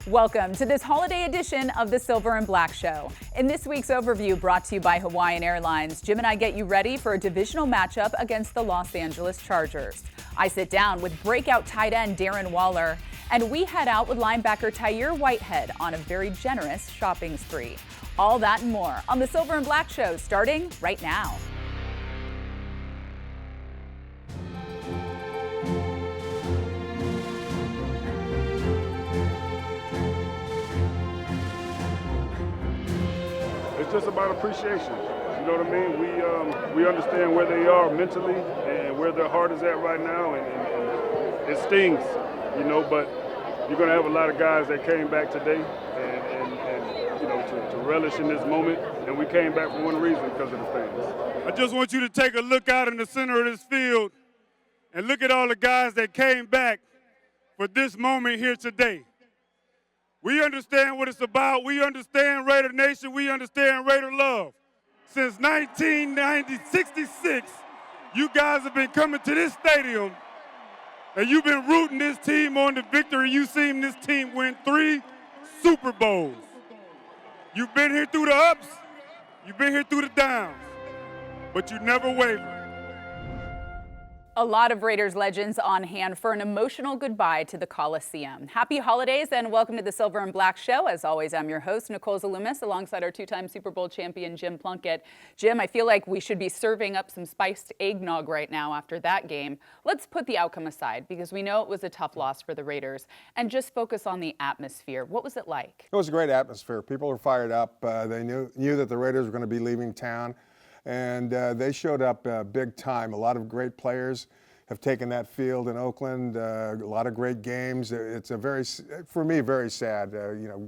Welcome to this holiday edition of the Silver and Black Show. In this week's overview brought to you by Hawaiian Airlines, Jim and I get you ready for a divisional matchup against the Los Angeles Chargers. I sit down with breakout tight end Darren Waller, and we head out with linebacker Tyre Whitehead on a very generous shopping spree. All that and more on the Silver and Black Show starting right now. It's just about appreciation. You know what I mean? We understand where they are mentally and where their heart is at right now, and it stings, you know. But you're going to have a lot of guys that came back today, and you know, to relish in this moment. And we came back for one reason, because of the fans. I just want you to take a look out in the center of this field and look at all the guys that came back for this moment here today. We understand what it's about. We understand Raider Nation. We understand Raider love. Since 1966, you guys have been coming to this stadium and you've been rooting this team on to victory. You've seen this team win 3 Super Bowls. You've been here through the ups. You've been here through the downs. But you never wavered. A lot of Raiders legends on hand for an emotional goodbye to the Coliseum. Happy holidays and welcome to the Silver and Black Show. As always, I'm your host, Nicole Zaloumis, alongside our 2-time Super Bowl champion, Jim Plunkett. Jim, I feel like we should be serving up some spiced eggnog right now after that game. Let's put the outcome aside, because we know it was a tough loss for the Raiders, and just focus on the atmosphere. What was it like? It was a great atmosphere. People were fired up. They knew that the Raiders were going to be leaving town. And they showed up big time. A lot of great players have taken that field in Oakland. A lot of great games. It's for me, very sad.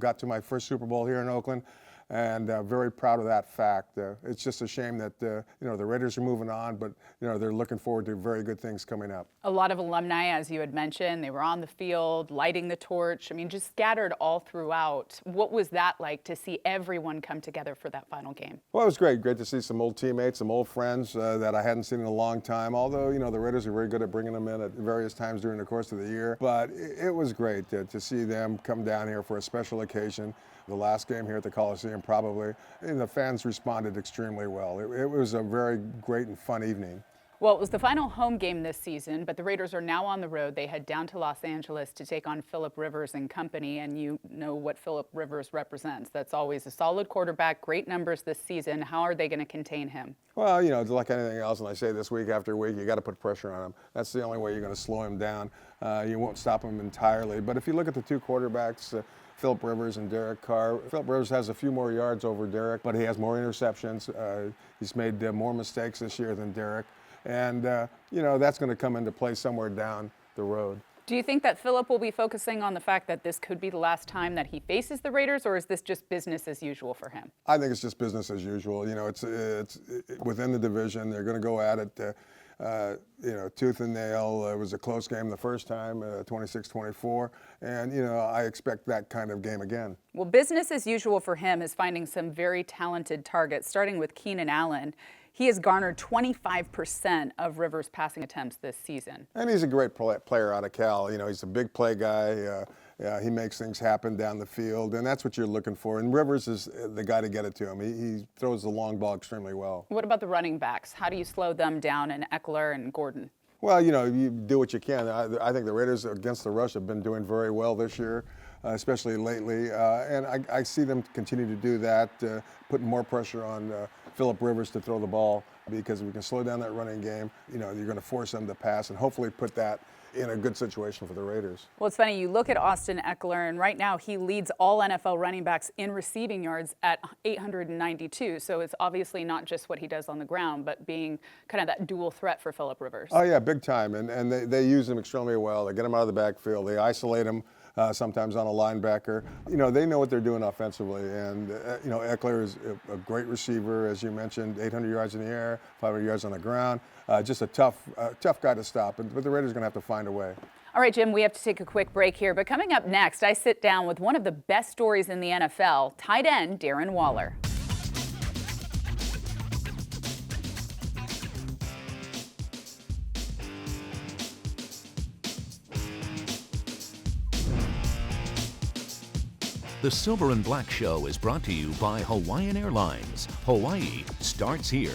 Got to my first Super Bowl here in Oakland, and very proud of that fact. It's just a shame that the Raiders are moving on, but they're looking forward to very good things coming up. A lot of alumni, as you had mentioned, they were on the field, lighting the torch. I mean, just scattered all throughout. What was that like to see everyone come together for that final game? Well, it was great. Great to see some old teammates, some old friends that I hadn't seen in a long time. Although, the Raiders are very good at bringing them in at various times during the course of the year. But it was great to see them come down here for a special occasion. The last game here at the Coliseum, probably, and the fans responded extremely well. It was a very great and fun evening. Well, it was the final home game this season, but the Raiders are now on the road. They head down to Los Angeles to take on Philip Rivers and company, and you know what Philip Rivers represents. That's always a solid quarterback, great numbers this season. How are they going to contain him? Well, like anything else, and I say this week after week, you got to put pressure on him. That's the only way you're going to slow him down. You won't stop him entirely. But if you look at the two quarterbacks, Philip Rivers and Derek Carr. Philip Rivers has a few more yards over Derek, but he has more interceptions. He's made more mistakes this year than Derek. And, that's going to come into play somewhere down the road. Do you think that Philip will be focusing on the fact that this could be the last time that he faces the Raiders, or is this just business as usual for him? I think it's just business as usual. It's within the division. They're going to go at it. Tooth and nail. It was a close game the first time, 26-24, and I expect that kind of game again. Well, business as usual for him is finding some very talented targets, starting with Keenan Allen. He has garnered 25% of Rivers' passing attempts this season. And he's a great player out of Cal. He's a big play guy. He makes things happen down the field, and that's what you're looking for. And Rivers is the guy to get it to him. He throws the long ball extremely well. What about the running backs? How do you slow them down in Eckler and Gordon? Well, you do what you can. I think the Raiders against the rush have been doing very well this year, especially lately. And I see them continue to do that, putting more pressure on Philip Rivers to throw the ball, because if we can slow down that running game, you're going to force them to pass and hopefully put that in a good situation for the Raiders. Well, it's funny, you look at Austin Eckler, and right now he leads all NFL running backs in receiving yards at 892. So it's obviously not just what he does on the ground, but being kind of that dual threat for Philip Rivers. Oh, yeah, big time. And they use him extremely well. They get him out of the backfield. They isolate him. Sometimes on a linebacker. They know what they're doing offensively. And, Eckler is a great receiver, as you mentioned, 800 yards in the air, 500 yards on the ground. Just a tough guy to stop. But the Raiders are going to have to find a way. All right, Jim, we have to take a quick break here. But coming up next, I sit down with one of the best stories in the NFL, tight end Darren Waller. The Silver and Black Show is brought to you by Hawaiian Airlines. Hawaii starts here.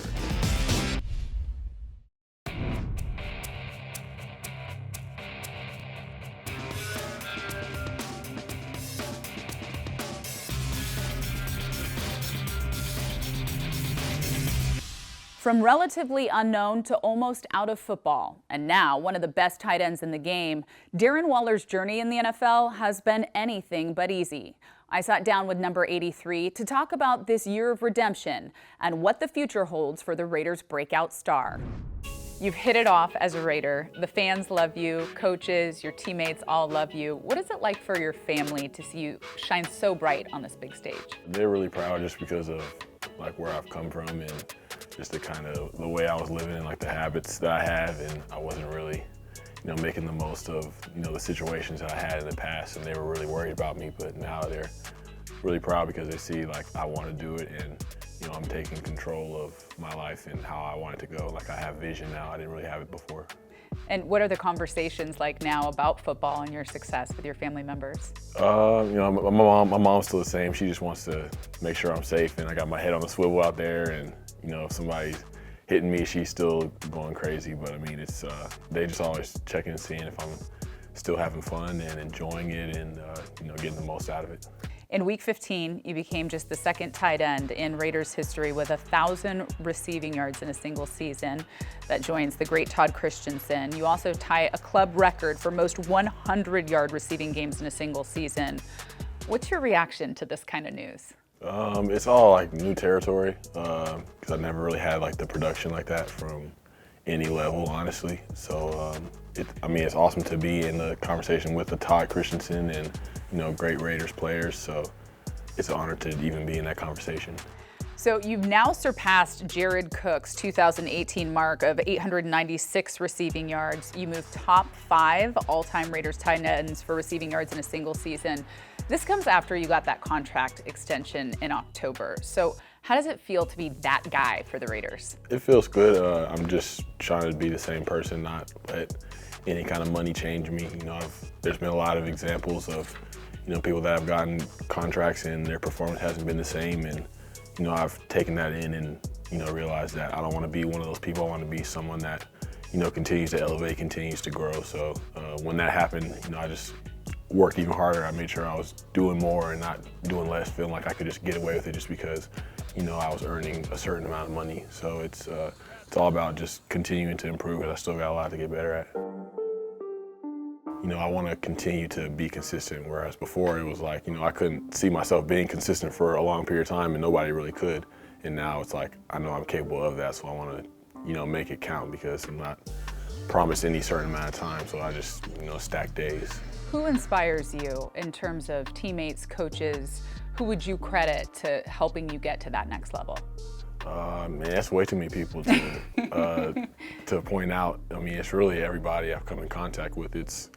From relatively unknown to almost out of football, and now one of the best tight ends in the game, Darren Waller's journey in the NFL has been anything but easy. I sat down with number 83 to talk about this year of redemption and what the future holds for the Raiders' breakout star. You've hit it off as a Raider. The fans love you, coaches, your teammates all love you. What is it like for your family to see you shine so bright on this big stage? They're really proud just because of like where I've come from and just the way I was living and like the habits that I have, and I wasn't really, making the most of, the situations that I had in the past, and they were really worried about me, but now they're really proud because they see like I want to do it, and I'm taking control of my life and how I want it to go. Like I have vision now, I didn't really have it before. And what are the conversations like now about football and your success with your family members? My mom's still the same. She just wants to make sure I'm safe, and I got my head on the swivel out there, and if somebody's hitting me, she's still going crazy. But I mean, it's they just always checking and seeing if I'm still having fun and enjoying it, and getting the most out of it. In Week 15, you became just the second tight end in Raiders history with 1,000 receiving yards in a single season. That joins the great Todd Christensen. You also tie a club record for most 100-yard receiving games in a single season. What's your reaction to this kind of news? It's all like new territory because I never really had like the production like that from any level, honestly. So it's awesome to be in the conversation with the Todd Christensen and great Raiders players. So it's an honor to even be in that conversation. So you've now surpassed Jared Cook's 2018 mark of 896 receiving yards. You moved top 5 all-time Raiders tight ends for receiving yards in a single season. This comes after you got that contract extension in October. So how does it feel to be that guy for the Raiders? It feels good. I'm just trying to be the same person, not let any kind of money change me. There's been a lot of examples of people that have gotten contracts and their performance hasn't been the same, and I've taken that in and realized that I don't want to be one of those people. I want to be someone that continues to elevate, continues to grow. So when that happened, I just worked even harder. I made sure I was doing more and not doing less, feeling like I could just get away with it just because I was earning a certain amount of money. So it's all about just continuing to improve, because I still got a lot to get better at. I want to continue to be consistent, whereas before it was like, I couldn't see myself being consistent for a long period of time and nobody really could. And now it's like, I know I'm capable of that, so I want to, make it count, because I'm not promised any certain amount of time, so I just, stack days. Who inspires you in terms of teammates, coaches? Who would you credit to helping you get to that next level? Man, that's way too many people to point out. I mean, it's really everybody I've come in contact with. It's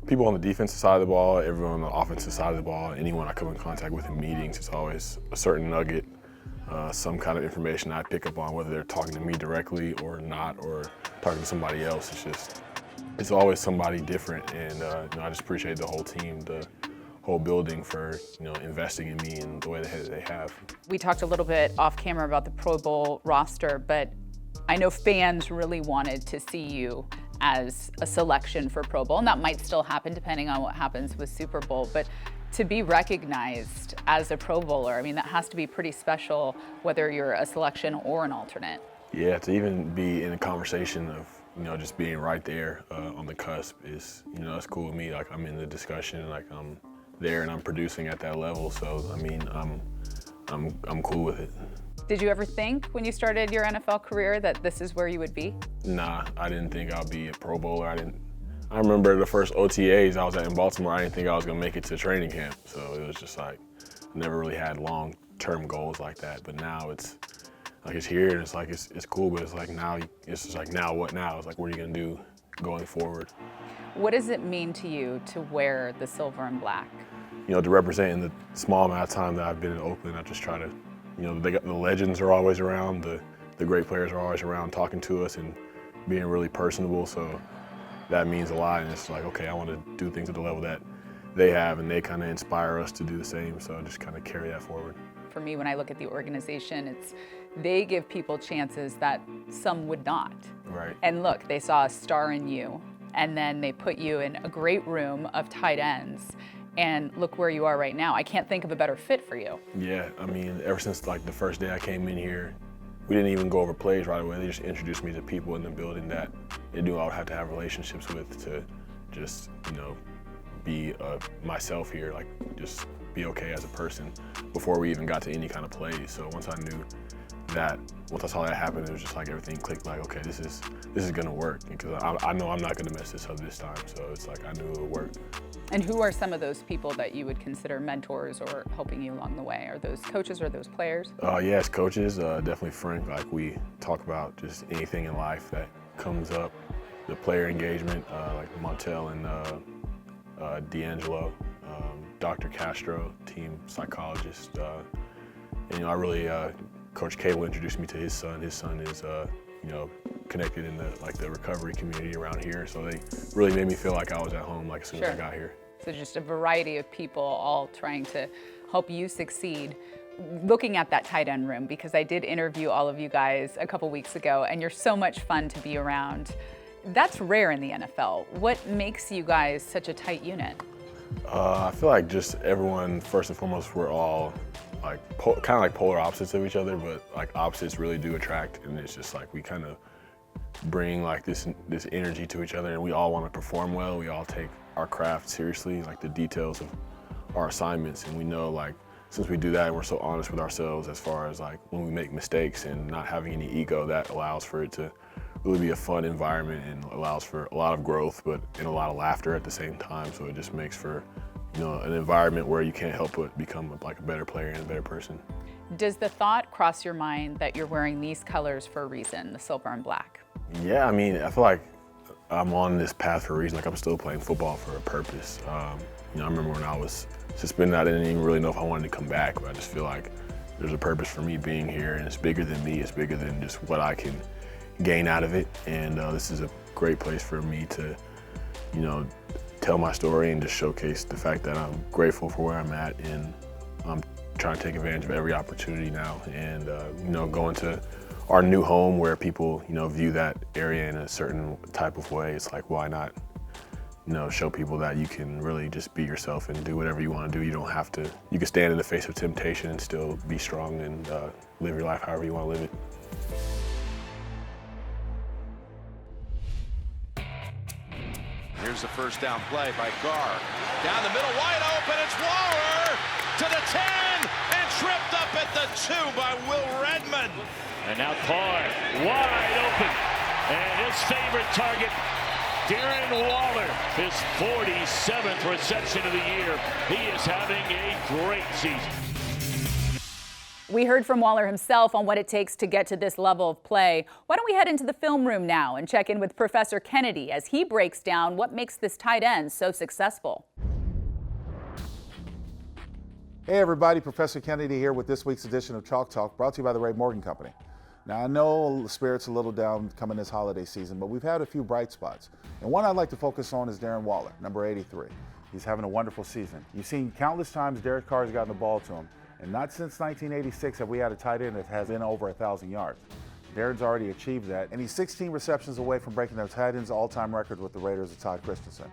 people on the defensive side of the ball, everyone on the offensive side of the ball, anyone I come in contact with in meetings. It's always a certain nugget, some kind of information I pick up on, whether they're talking to me directly or not, or talking to somebody else. It's always somebody different, and I just appreciate the whole team, the whole building for investing in me in the way that they have. We talked a little bit off camera about the Pro Bowl roster, but I know fans really wanted to see you as a selection for Pro Bowl, and that might still happen depending on what happens with Super Bowl, but to be recognized as a Pro Bowler, I mean, that has to be pretty special, whether you're a selection or an alternate. Yeah, to even be in a conversation of just being right there on the cusp is, it's cool with me. Like, I'm in the discussion, like I'm there and I'm producing at that level. So I mean, I'm cool with it. Did you ever think when you started your NFL career that this is where you would be? Nah, I didn't think I'd be a Pro Bowler. I remember the first OTAs I was at in Baltimore, I didn't think I was gonna make it to training camp. So it was just like, I never really had long-term goals like that. But now it's like, it's here and it's like, it's cool, but it's like now, it's just like, now what now? It's like, what are you gonna do going forward? What does it mean to you to wear the silver and black? To represent in the small amount of time that I've been in Oakland, I just try to, the legends are always around, the great players are always around talking to us and being really personable. So that means a lot. And it's like, okay, I want to do things at the level that they have, and they kind of inspire us to do the same. So just kind of carry that forward. For me, when I look at the organization, they give people chances that some would not. Right. And look, they saw a star in you, and then they put you in a great room of tight ends, and look where you are right now. I can't think of a better fit for you. Yeah, I mean, ever since like the first day I came in here, we didn't even go over plays right away. They just introduced me to people in the building that they knew I would have to have relationships with to just, be myself here, like just be okay as a person before we even got to any kind of plays. So once I saw that happen, it was just like everything clicked, like, okay, this is gonna work, because I know I'm not gonna mess this up this time. So it's like I knew it would work. And who are some of those people that you would consider mentors or helping you along the way? Are those coaches or those players? Yes, coaches, definitely Frank. Like, we talk about just anything in life that comes up. The player engagement, like Montel and D'Angelo, Dr. Castro, team psychologist. And I really, Coach Cable introduced me to his son. His son is, connected in the recovery community around here. So they really made me feel like I was at home, like as soon as I got here. So just a variety of people all trying to help you succeed. Looking at that tight end room, because I did interview all of you guys a couple weeks ago, and you're so much fun to be around. That's rare in the NFL. What makes you guys such a tight unit? I feel like just everyone, first and foremost, we're all like kind of like polar opposites of each other, but like opposites really do attract, and it's just like we kind of bring like this energy to each other, and we all want to perform well. We all take our craft seriously, like the details of our assignments, and we know, like, since we do that and we're so honest with ourselves as far as like when we make mistakes and not having any ego, that allows for it to really be a fun environment and allows for a lot of growth, but and a lot of laughter at the same time. So it just makes for, an environment where you can't help but become like a better player and a better person. Does the thought cross your mind that you're wearing these colors for a reason, the silver and black? Yeah, I mean, I feel like I'm on this path for a reason. Like, I'm still playing football for a purpose. I remember when I was suspended, I didn't even really know if I wanted to come back, but I just feel like there's a purpose for me being here, and it's bigger than me. It's bigger than just what I can gain out of it. And this is a great place for me to, tell my story and just showcase the fact that I'm grateful for where I'm at, and I'm trying to take advantage of every opportunity now, and going to our new home where people view that area in a certain type of way. It's like, why not show people that you can really just be yourself and do whatever you want to do. You don't have to, you can stand in the face of temptation and still be strong and live your life however you want to live it. Here's the first down play by Carr. Down the middle, wide open, it's Waller to the 10, and tripped up at the 2 by Will Redmond. And now Carr, wide open, and his favorite target, Darren Waller, his 47th reception of the year. He is having a great season. We heard from Waller himself on what it takes to get to this level of play. Why don't we head into the film room now and check in with Professor Kennedy as he breaks down what makes this tight end so successful. Hey everybody, Professor Kennedy here with this week's edition of Chalk Talk, brought to you by the Ray Morgan Company. Now, I know the spirit's a little down coming this holiday season, but we've had a few bright spots. And one I'd like to focus on is Darren Waller, number 83. He's having a wonderful season. You've seen countless times Derek Carr's gotten the ball to him, and not since 1986 have we had a tight end that has been over 1,000 yards. Darren's already achieved that, and he's 16 receptions away from breaking the tight end's all-time record with the Raiders of Todd Christensen.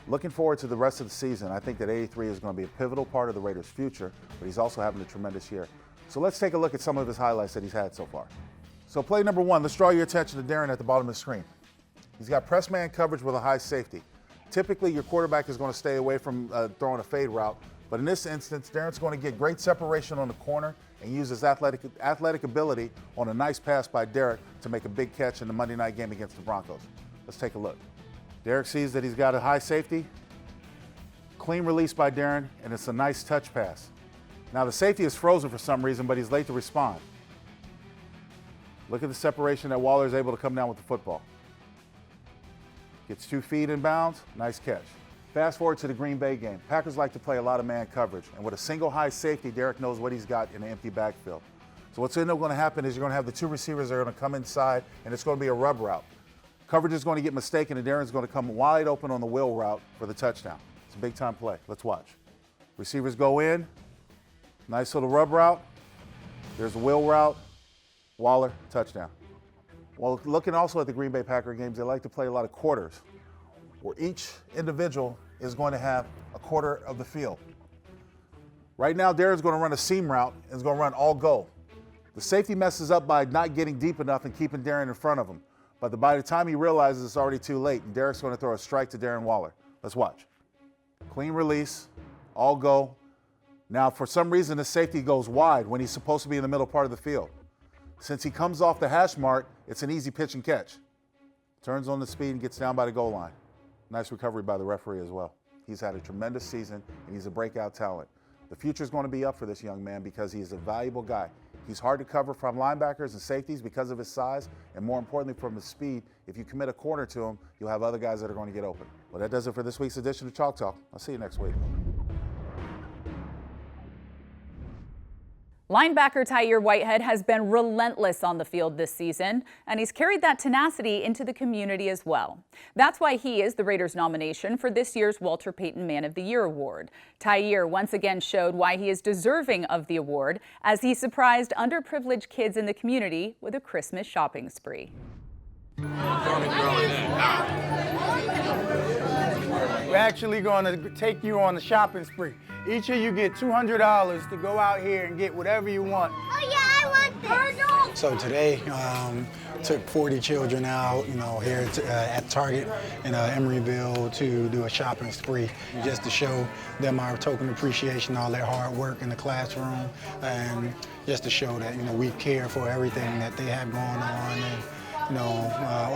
Looking forward to the rest of the season. I think that 83 is going to be a pivotal part of the Raiders' future, but he's also having a tremendous year. So let's take a look at some of his highlights that he's had so far. So play number 1, let's draw your attention to Darren at the bottom of the screen. He's got press man coverage with a high safety. Typically, your quarterback is going to stay away from throwing a fade route, but in this instance, Darren's going to get great separation on the corner and use his athletic ability on a nice pass by Derek to make a big catch in the Monday night game against the Broncos. Let's take a look. Derek sees that he's got a high safety, clean release by Darren, and it's a nice touch pass. Now the safety is frozen for some reason, but he's late to respond. Look at the separation that Waller is able to come down with the football. Gets 2 feet in bounds, nice catch. Fast forward to the Green Bay game. Packers like to play a lot of man coverage, and with a single high safety, Derek knows what he's got in an empty backfield. So what's going to happen is you're going to have the 2 receivers that are going to come inside, and it's going to be a rub route. Coverage is going to get mistaken, and Darren's going to come wide open on the wheel route for the touchdown. It's big-time play. Let's watch. Receivers go in. Nice little rub route. There's a wheel route. Waller, touchdown. Well, looking also at the Green Bay Packer games, they like to play a lot of quarters, where each individual is going to have a quarter of the field. Right now, Darren's going to run a seam route and is going to run all go. The safety messes up by not getting deep enough and keeping Darren in front of him. But by the time he realizes it's already too late, and Derek's going to throw a strike to Darren Waller. Let's watch. Clean release, all go. Now, for some reason, the safety goes wide when he's supposed to be in the middle part of the field. Since he comes off the hash mark, it's an easy pitch and catch. Turns on the speed and gets down by the goal line. Nice recovery by the referee as well. He's had a tremendous season, and he's a breakout talent. The future is going to be up for this young man because he's a valuable guy. He's hard to cover from linebackers and safeties because of his size, and more importantly, from his speed. If you commit a corner to him, you'll have other guys that are going to get open. Well, that does it for this week's edition of Chalk Talk. I'll see you next week. Linebacker Tyir Whitehead has been relentless on the field this season, and he's carried that tenacity into the community as well. That's why he is the Raiders' nomination for this year's Walter Payton Man of the Year award. Tyir once again showed why he is deserving of the award as he surprised underprivileged kids in the community with a Christmas shopping spree. We're actually going to take you on a shopping spree. Each of you get $200 to go out here and get whatever you want. Oh yeah, I want this. So today, took 40 children out, here at Target in Emeryville to do a shopping spree, just to show them our token appreciation, all their hard work in the classroom, and just to show that, we care for everything that they have going on. And,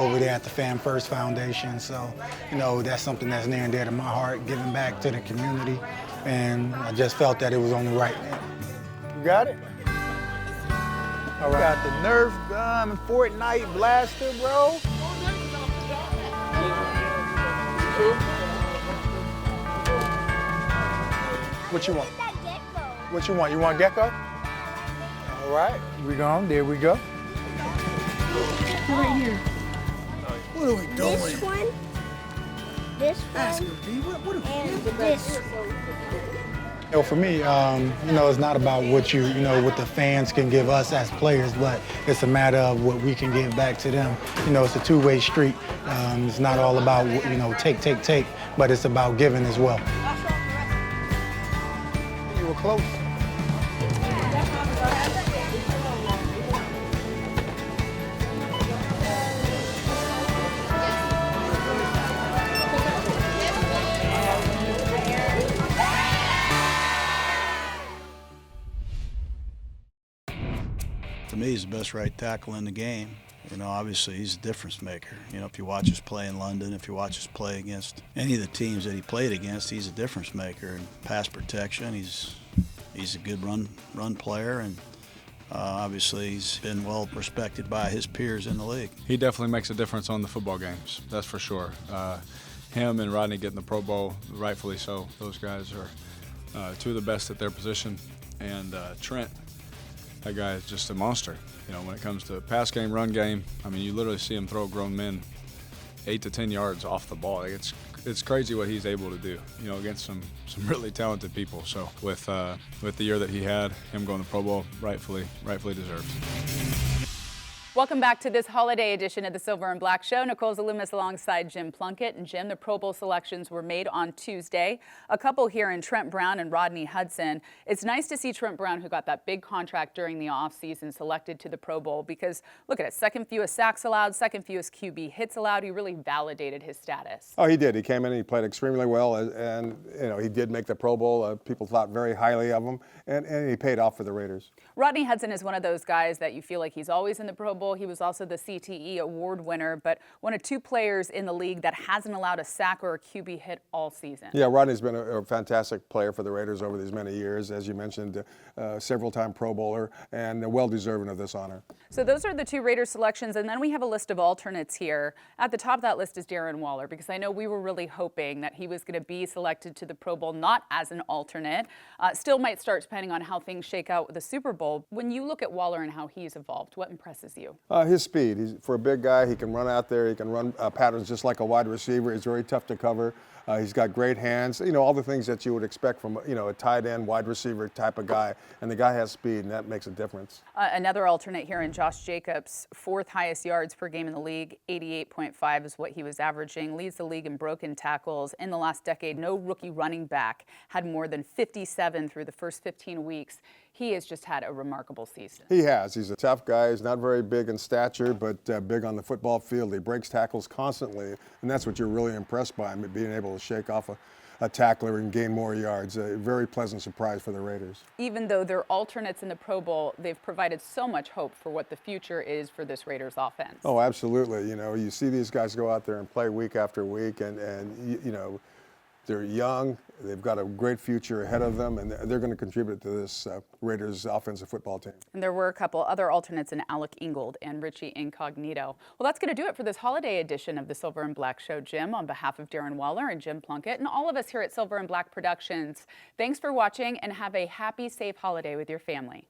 over there at the Fan First Foundation. So, that's something that's near and dear to my heart, giving back to the community. And I just felt that it was only right. You got it? All right. Got the Nerf gun and Fortnite blaster, bro. What you want? What you want? You want Gecko? All right, there we go. Right here. What are we doing? This one, this one, and this one. For me, it's not about what what the fans can give us as players, but it's a matter of what we can give back to them. It's a two-way street. It's not all about, take, but it's about giving as well. You were close. To me, he's the best right tackle in the game. Obviously he's a difference maker. If you watch us play in London, if you watch us play against any of the teams that he played against, he's a difference maker. In pass protection, he's a good run player, and obviously he's been well respected by his peers in the league. He definitely makes a difference on the football games, that's for sure. Him and Rodney getting the Pro Bowl, rightfully so. Those guys are two of the best at their position, and Trent. That guy is just a monster. When it comes to pass game, run game, you literally see him throw grown men 8 to 10 yards off the ball. It's crazy what he's able to do, against some really talented people. So with the year that he had, him going to Pro Bowl, rightfully deserved. Welcome back to this holiday edition of the Silver and Black Show. Nicole Zaloumis alongside Jim Plunkett. And Jim, the Pro Bowl selections were made on Tuesday. A couple here in Trent Brown and Rodney Hudson. It's nice to see Trent Brown, who got that big contract during the offseason, selected to the Pro Bowl because, look at it, second fewest sacks allowed, second fewest QB hits allowed. He really validated his status. Oh, he did. He came in, he played extremely well, and he did make the Pro Bowl. People thought very highly of him, and he paid off for the Raiders. Rodney Hudson is one of those guys that you feel like he's always in the Pro Bowl. He was also the CTE award winner, but one of two players in the league that hasn't allowed a sack or a QB hit all season. Yeah, Rodney's been a fantastic player for the Raiders over these many years. As you mentioned, several-time Pro Bowler, and well-deserving of this honor. So those are the two Raiders selections, and then we have a list of alternates here. At the top of that list is Darren Waller, because I know we were really hoping that he was going to be selected to the Pro Bowl, not as an alternate. Still might start depending on how things shake out with the Super Bowl. When you look at Waller and how he's evolved, what impresses you? you? His speed. For a big guy, he can run out there. He can run patterns just like a wide receiver. He's very tough to cover. He's got great hands. You know, all the things that you would expect from, you know, a tight end, wide receiver type of guy. And the guy has speed, and that makes a difference. Another alternate here in Josh Jacobs, 4th highest yards per game in the league. 88.5 is what he was averaging. Leads the league in broken tackles. In the last decade, no rookie running back had more than 57 through the first 15 weeks. He has just had a remarkable season. He has. He's a tough guy. He's not very big in stature, but big on the football field. He breaks tackles constantly, and that's what you're really impressed by, being able to shake off a tackler and gain more yards. A very pleasant surprise for the Raiders. Even though they're alternates in the Pro Bowl, they've provided so much hope for what the future is for this Raiders offense. Oh, absolutely. You know, you see these guys go out there and play week after week, and you know, they're young, they've got a great future ahead of them, and they're going to contribute to this Raiders offensive football team. And there were a couple other alternates in Alec Ingold and Richie Incognito. Well, that's going to do it for this holiday edition of the Silver and Black Show, Jim. On behalf of Darren Waller and Jim Plunkett and all of us here at Silver and Black Productions, thanks for watching and have a happy, safe holiday with your family.